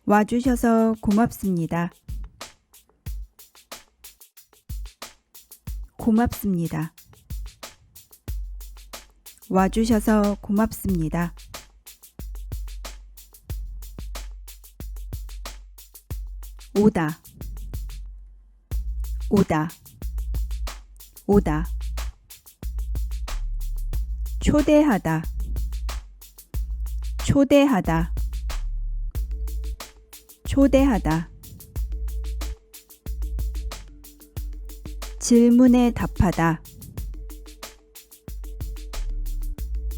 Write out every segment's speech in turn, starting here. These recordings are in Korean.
와주셔서 고맙습니다. 고맙습니다. 와주셔서 고맙습니다. 오다, 오다, 오다. 초대하다, 초대하다, 초대하다. 질문에 답하다,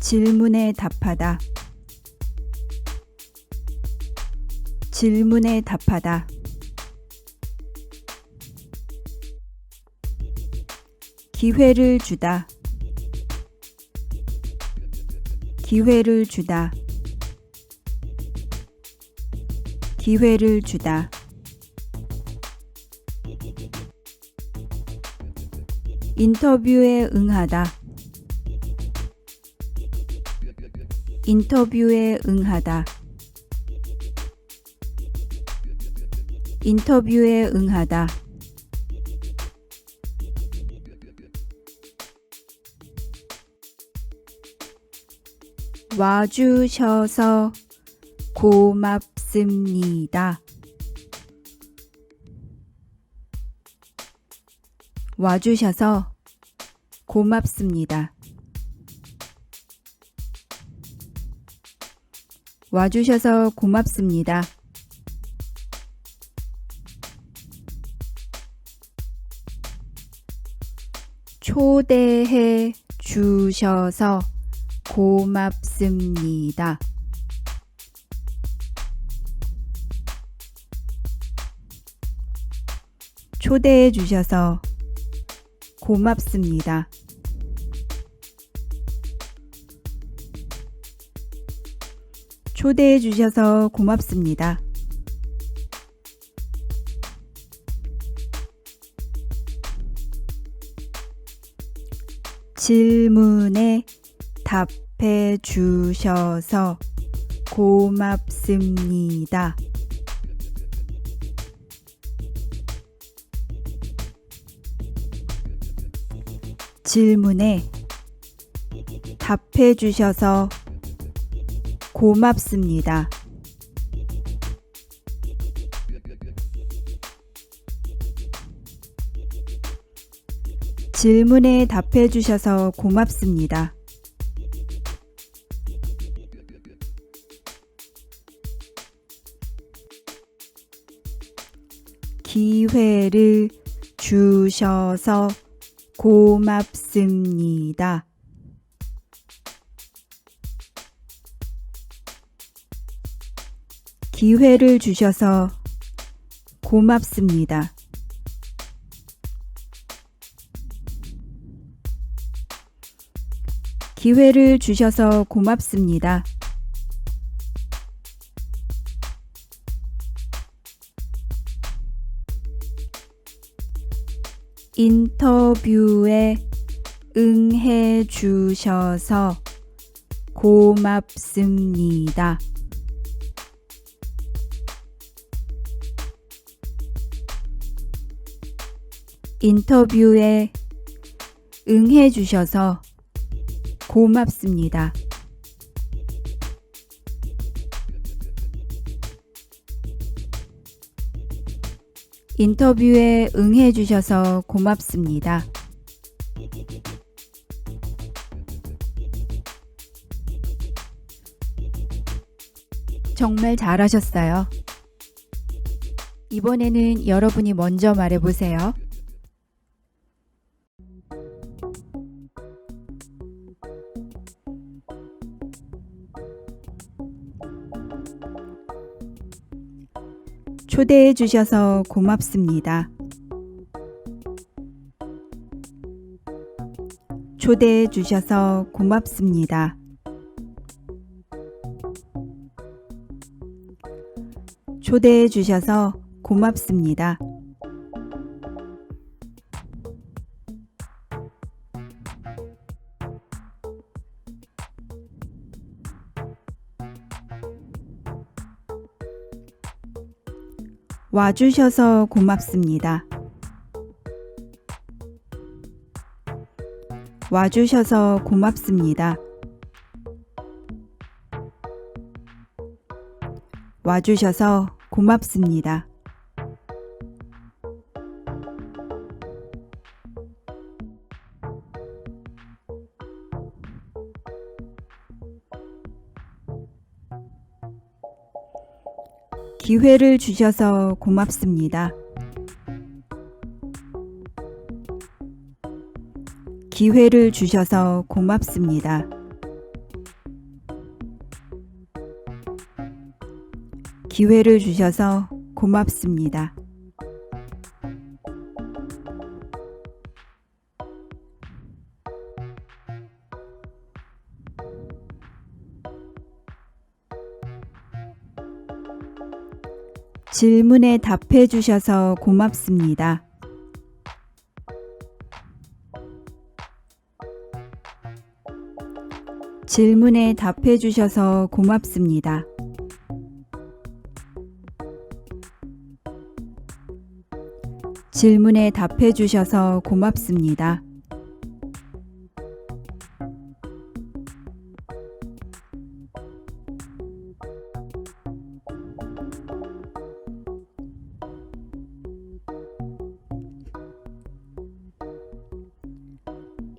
질문에 답하다, 질문에 답하다. 기회를 주다, 기회를 주다, 기회를 주다. 인터뷰에 응하다, 인터뷰에 응하다, 인터뷰에 응하다. 와주셔서 고맙습니다. 와주셔서 고맙습니다. 와주셔서 고맙습니다. 초대해 주셔서 고맙습니다. 초대해 주셔서 고맙습니다. 초대해 주셔서 고맙습니다. 질문에 답해 주셔서 고맙습니다. 질문에 답해 주셔서 고맙습니다. 질문에 답해 주셔서 고맙습니다. 기회를 주셔서 고맙습니다. 기회를 주셔서 고맙습니다. 기회를 주셔서 고맙습니다. 인터뷰에 응해 주셔서 고맙습니다. 인터뷰에 응해 주셔서 고맙습니다. 인터뷰에 응해 주셔서 고맙습니다. 정말 잘하셨어요. 이번에는 여러분이 먼저 말해보세요. 초대해 주셔서 고맙습니다. 초대해 주셔서 고맙습니다. 초대해 주셔서 고맙습니다. 와주셔서 고맙습니다. 와주셔서 고맙습니다. 와주셔서 고맙습니다. 기회를 주셔서 고맙습니다. 기회를 주셔서 고맙습니다. 기회를 주셔서 고맙습니다. 질문에 답해 주셔서 고맙습니다. 질문에 답해 주셔서 고맙습니다. 질문에 답해 주셔서 고맙습니다.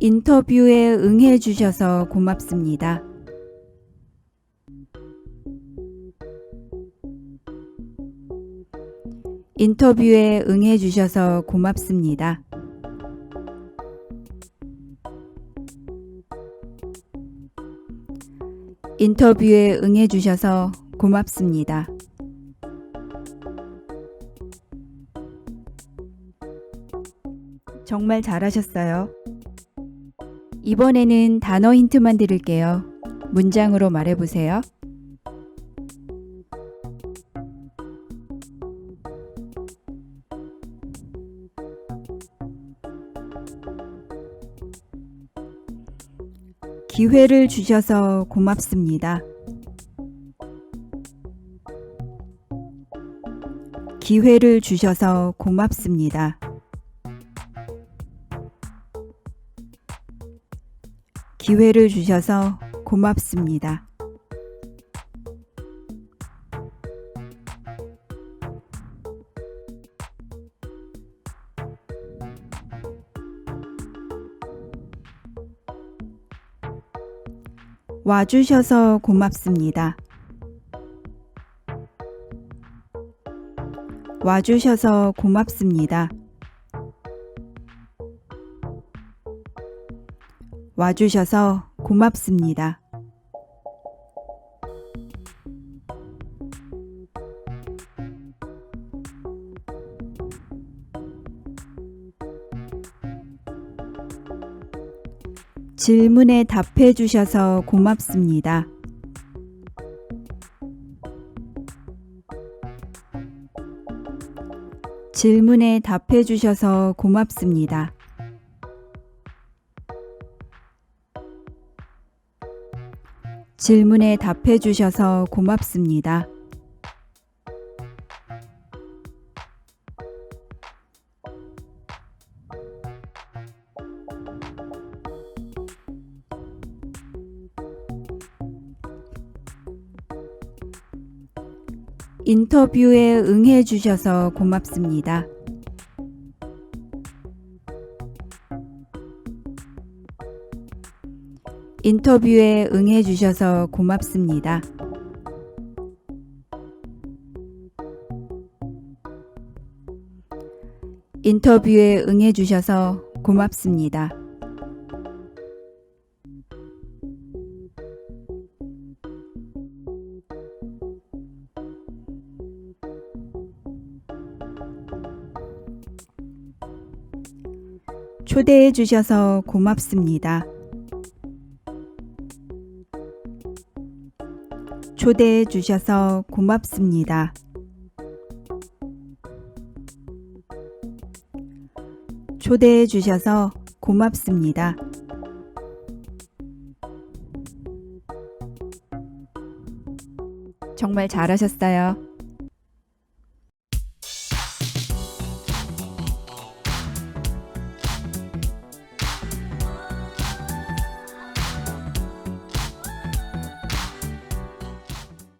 인터뷰에 응해 주셔서 고맙습니다. 인터뷰에 응해 주셔서 고맙습니다. 인터뷰에 응해 주셔서 고맙습니다. 정말 잘하셨어요. 이번에는 단어 힌트만 드릴게요. 문장으로 말해보세요. 기회를 주셔서 고맙습니다. 기회를 주셔서 고맙습니다. 기회를 주셔서 고맙습니다. 와주셔서 고맙습니다. 와주셔서 고맙습니다. 와주셔서 고맙습니다. 질문에 답해 주셔서 고맙습니다. 질문에 답해 주셔서 고맙습니다. 질문에 답해 주셔서 고맙습니다. 인터뷰에 응해 주셔서 고맙습니다. 인터뷰에 응해 주셔서 고맙습니다. 인터뷰에 응해 주셔서 고맙습니다. 초대해 주셔서 고맙습니다. 초대해 주셔서 고맙습니다. 초대해 주셔서 고맙습니다. 정말 잘하셨어요.